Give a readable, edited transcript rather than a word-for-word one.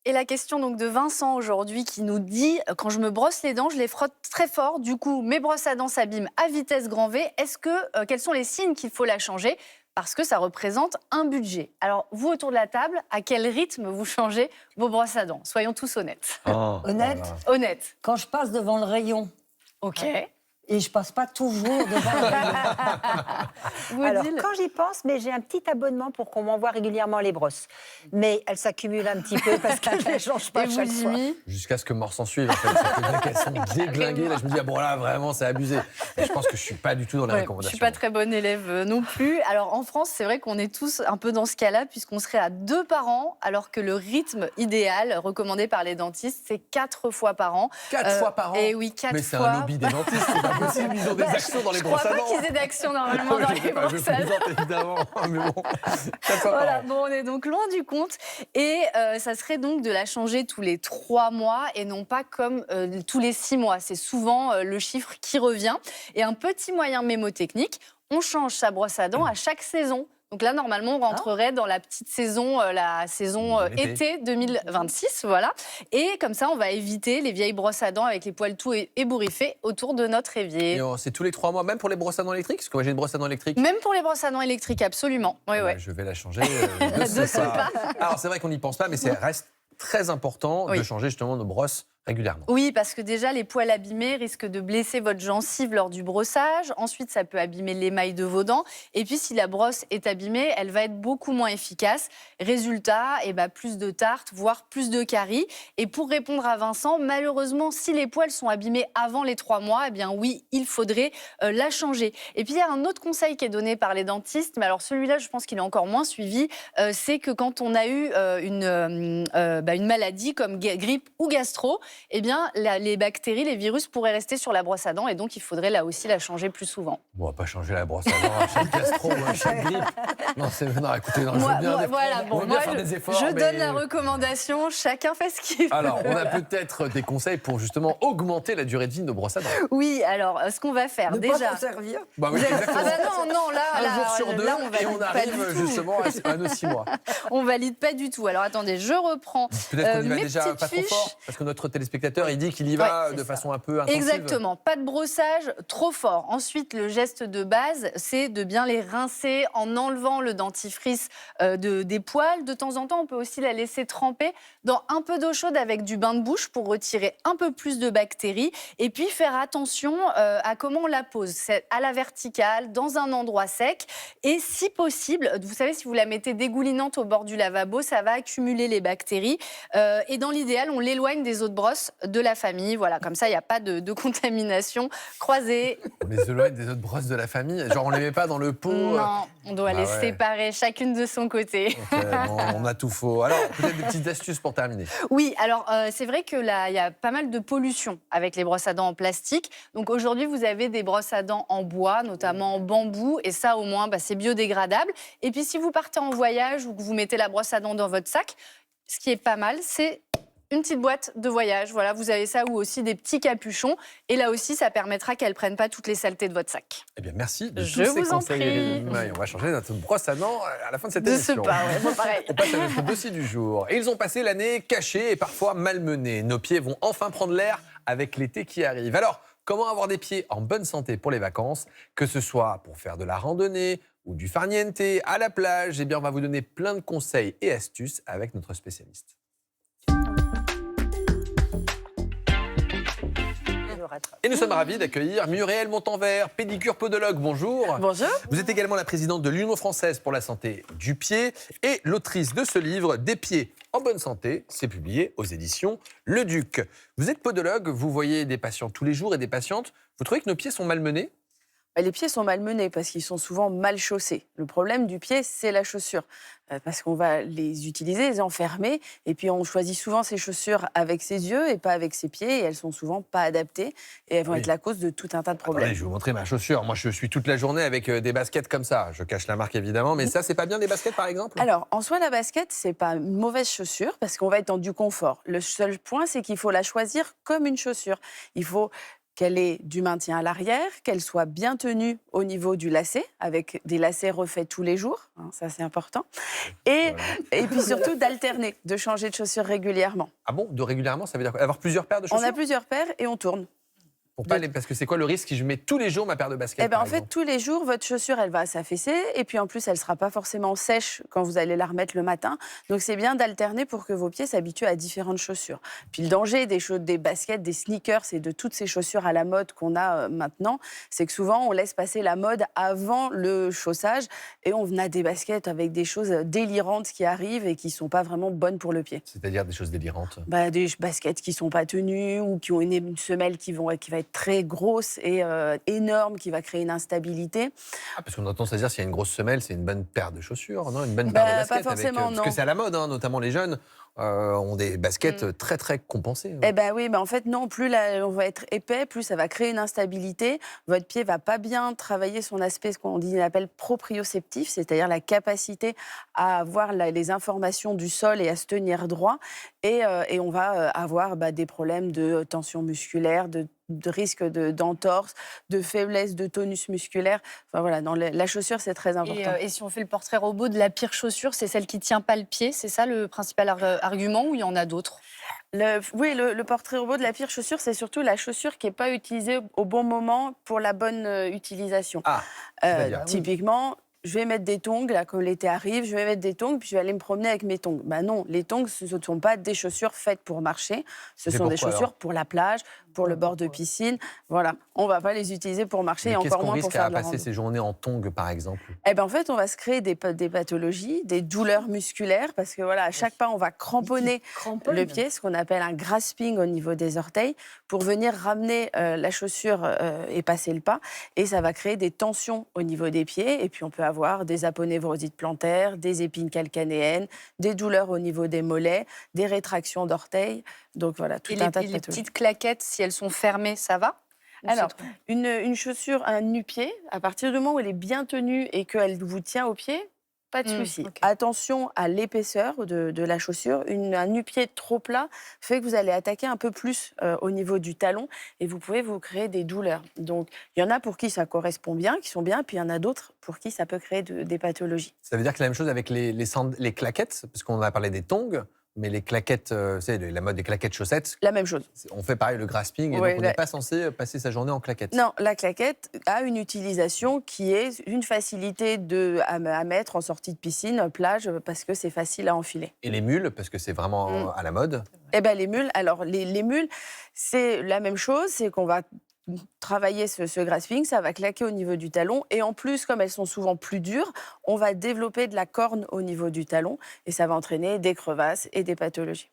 Et la question donc de Vincent aujourd'hui qui nous dit « Quand je me brosse les dents, je les frotte très fort. Du coup, mes brosses à dents s'abîment à vitesse grand V. Quels sont les signes qu'il faut la changer ?» Parce que ça représente un budget. Alors, vous, autour de la table, à quel rythme vous changez vos brosses à dents? Soyons tous honnêtes. Oh, Honnête, voilà. Honnête. quand je passe devant le rayon, OK. et je passe pas toujours devant le rayon. Vous, Alors, Odile quand j'y pense, mais j'ai un petit abonnement pour qu'on m'envoie régulièrement les brosses. Mais elles s'accumulent un petit peu parce que je ne les change pas Et à vous, chaque fois. Jimmy? Jusqu'à ce que mort s'en suive, en fait. Ça fait bien qu'elles sont déglinguées. Là, je me dis, ah bon, là, vraiment, c'est abusé. Et je pense que je suis pas du tout dans les Ouais, je recommandations. suis pas très bonne élève non plus. Alors en France, c'est vrai qu'on est tous un peu dans ce cas-là, puisqu'on serait à 2 par an, alors que le rythme idéal recommandé par les dentistes, c'est 4 fois par an. 4 fois par an. Et oui, 4 Mais c'est fois. un lobby des dentistes, c'est pas possible. Ils ont des actions dans les Je crois brosses à pas dents. qu'ils aient d'action normalement dans Je les sais pas, je brosses à dents. plaisante évidemment. Mais bon, 4 fois Voilà, par an. bon, on est donc loin du compte. Et ça serait donc de la changer tous les 3 mois et non pas comme tous les 6 mois. C'est souvent le chiffre qui revient. Et un petit moyen mémotechnique, on change sa brosse à dents à chaque saison. Donc là, normalement, on rentrerait dans la petite saison, la saison été 2026, voilà. Et comme ça, on va éviter les vieilles brosses à dents avec les poils tout ébouriffés autour de notre évier. Et c'est tous les 3 mois, même pour les brosses à dents électriques? Parce que moi, j'ai une brosse à dents électrique. Même pour les brosses à dents électriques, absolument. Oui, Ah ouais. bah, je vais la changer de De ce pas. Alors, c'est vrai qu'on n'y pense pas, mais ça reste très important de changer justement nos brosses régulièrement. Oui, parce que déjà, les poils abîmés risquent de blesser votre gencive lors du brossage. Ensuite, ça peut abîmer l'émail de vos dents. Et puis, si la brosse est abîmée, elle va être beaucoup moins efficace. Résultat, plus de tartes, voire plus de caries. Et pour répondre à Vincent, malheureusement, si les poils sont abîmés avant les 3 mois, eh bien oui, il faudrait la changer. Et puis, il y a un autre conseil qui est donné par les dentistes, mais alors celui-là, je pense qu'il est encore moins suivi, c'est que quand on a eu une maladie comme grippe ou gastro, eh bien, les bactéries, les virus pourraient rester sur la brosse à dents et donc il faudrait là aussi la changer plus souvent. Bon, on va pas changer la brosse à dents à chaque gastro ou à chaque grippe. Non, écoutez, non, je veux bien, faire des efforts. Je mais... donne la recommandation, chacun fait ce qu'il veut. Alors, on a peut-être des conseils pour justement augmenter la durée de vie de nos brosses à dents. Oui, alors, ce qu'on va faire, Ne déjà... pas s'en servir. Bah oui, exactement. Ah bah non, là, Un jour sur 2, là, on et on valide pas arrive du tout. justement à nos 6 mois. On valide pas du tout. Alors attendez, je reprends Peut-être qu'on y va mes déjà petites pas trop fiches. fort, parce que notre téléspectateur, il dit qu'il y va Ouais, de c'est façon un peu intensive. Exactement, pas de brossage trop fort. Ensuite, le geste de base, c'est de bien les rincer en enlevant le dentifrice des poils. De temps en temps, on peut aussi la laisser tremper dans un peu d'eau chaude avec du bain de bouche pour retirer un peu plus de bactéries. Et puis, faire attention à comment on la pose. C'est à la verticale, dans un endroit sec. Et si possible, vous savez, si vous la mettez dégoulinante au bord du lavabo, ça va accumuler les bactéries. Et dans l'idéal, on l'éloigne des autres brosses de la famille. Voilà, comme ça, il n'y a pas de contamination croisée. On les éloigne des autres brosses de la famille. Genre, on les met pas dans le pot. Non, on doit les séparer, chacune de son côté. Ok, bon, on a tout faux. Alors, peut-être des petites astuces pour terminer. Oui, alors c'est vrai que là, il y a pas mal de pollution avec les brosses à dents en plastique. Donc aujourd'hui, vous avez des brosses à dents en bois, notamment en bambou. Et ça, au moins, c'est biodégradable. Et puis, si vous partez en voyage ou que vous mettez la brosse à dents dans votre sac, ce qui est pas mal, c'est une petite boîte de voyage. Voilà, vous avez ça ou aussi des petits capuchons. Et là aussi, ça permettra qu'elles ne prennent pas toutes les saletés de votre sac. Eh bien, merci de Je tous ces vous en conseils. prie. Et on va changer notre brosse à dents à la fin de cette De émission. ce pas, ouais, bon, pareil. On passe à notre dossier du jour. Et ils ont passé l'année cachés et parfois malmenés. Nos pieds vont enfin prendre l'air avec l'été qui arrive. Alors, comment avoir des pieds en bonne santé pour les vacances? Que ce soit pour faire de la randonnée ou du farniente à la plage, eh bien, on va vous donner plein de conseils et astuces avec notre spécialiste. Et nous sommes ravis d'accueillir Muriel Montanvert, pédicure podologue. Bonjour. Bonjour. Vous êtes également la présidente de l'Union française pour la santé du pied et l'autrice de ce livre, Des pieds en bonne santé. C'est publié aux éditions Le Duc. Vous êtes podologue, vous voyez des patients tous les jours et des patientes. Vous trouvez que nos pieds sont malmenés? Les pieds sont malmenés parce qu'ils sont souvent mal chaussés. Le problème du pied, c'est la chaussure. Parce qu'on va les utiliser, les enfermer, et puis on choisit souvent ses chaussures avec ses yeux et pas avec ses pieds, et elles sont souvent pas adaptées, et elles vont être la cause de tout un tas de problèmes. Attendez, je vais vous montrer ma chaussure. Moi, je suis toute la journée avec des baskets comme ça. Je cache la marque, évidemment, mais ça, c'est pas bien des baskets, par exemple? Alors, en soi, la basket, c'est pas une mauvaise chaussure, parce qu'on va être dans du confort. Le seul point, c'est qu'il faut la choisir comme une chaussure. Il faut qu'elle ait du maintien à l'arrière, qu'elle soit bien tenue au niveau du lacet, avec des lacets refaits tous les jours, hein, ça c'est important. Et, Voilà. et puis surtout d'alterner, de changer de chaussures régulièrement. Ah bon, de régulièrement, ça veut dire quoi? Avoir plusieurs paires de On chaussures? a plusieurs paires et on tourne. Pour pas parce que c'est quoi le risque si je mets tous les jours ma paire de baskets? Eh ben, par en fait, exemple tous les jours, votre chaussure, elle va s'affaisser. Et puis, en plus, elle ne sera pas forcément sèche quand vous allez la remettre le matin. Donc, c'est bien d'alterner pour que vos pieds s'habituent à différentes chaussures. Puis, le danger des baskets, des sneakers et de toutes ces chaussures à la mode qu'on a maintenant, c'est que souvent, on laisse passer la mode avant le chaussage. Et on a des baskets avec des choses délirantes qui arrivent et qui ne sont pas vraiment bonnes pour le pied. C'est-à-dire des choses délirantes. Bah, des baskets qui ne sont pas tenues ou qui ont une semelle qui va être très grosse et énorme, qui va créer une instabilité. Ah, parce qu'on a tendance à dire s'il y a une grosse semelle, c'est une bonne paire de chaussures, non? Une bonne Bah, paire de baskets. pas forcément, parce que non. c'est à la mode, hein, notamment les jeunes ont des baskets très très compensées. Eh ben oui, mais en fait non, plus on va être épais, plus ça va créer une instabilité. Votre pied va pas bien travailler son aspect, ce qu'on appelle proprioceptif, c'est-à-dire la capacité à avoir les informations du sol et à se tenir droit. Et on va avoir des problèmes de tension musculaire, de risque d'entorse, de faiblesse de tonus musculaire. Enfin voilà, dans la chaussure, c'est très important. Et si on fait le portrait robot de la pire chaussure, c'est celle qui tient pas le pied, c'est ça le principal argument ou il y en a d'autres? Oui, le portrait robot de la pire chaussure, c'est surtout la chaussure qui n'est pas utilisée au bon moment pour la bonne utilisation. Ah, c'est-à-dire Typiquement, je vais mettre des tongs, là, comme l'été arrive, je vais mettre des tongs, puis je vais aller me promener avec mes tongs. Ben non, les tongs, ce ne sont pas des chaussures faites pour marcher, ce Mais sont des pourquoi, chaussures alors pour la plage, pour le bord de piscine. Voilà, on ne va pas les utiliser pour marcher, Mais et qu'est-ce encore qu'on moins pour risque faire à de la passer rando. ses journées en tongs, par exemple? Eh ben, en fait, on va se créer des pathologies, des douleurs musculaires, parce que voilà, à chaque pas, on va cramponner le pied, ce qu'on appelle un grasping au niveau des orteils, pour venir ramener la chaussure et passer le pas. Et ça va créer des tensions au niveau des pieds. Et puis, on peut avoir des aponevrosites plantaires, des épines calcanéennes, des douleurs au niveau des mollets, des rétractions d'orteils. Donc voilà, tout Et un tas de les pathologies. petites claquettes, si elles sont fermées, ça va? Ou Alors, c'est trop? une chaussure, un nu-pied, à partir du moment où elle est bien tenue et qu'elle vous tient au pied, pas de souci. Ok. Attention à l'épaisseur de la chaussure. Un nu-pied trop plat fait que vous allez attaquer un peu plus au niveau du talon et vous pouvez vous créer des douleurs. Donc, il y en a pour qui ça correspond bien, qui sont bien, puis il y en a d'autres pour qui ça peut créer des pathologies. Ça veut dire que la même chose avec les claquettes, parce qu'on a parlé des tongs, mais les claquettes, c'est la mode des claquettes chaussettes. La même chose. On fait pareil le grasping, et Ouais, donc on n'est pas censé passer sa journée en claquettes. Non, la claquette a une utilisation qui est une facilité à mettre en sortie de piscine, plage, parce que c'est facile à enfiler. Et les mules, parce que c'est vraiment à la mode. Eh ben les mules, alors les mules, c'est la même chose, c'est qu'on va travailler ce grasping, ça va claquer au niveau du talon et en plus, comme elles sont souvent plus dures, on va développer de la corne au niveau du talon et ça va entraîner des crevasses et des pathologies.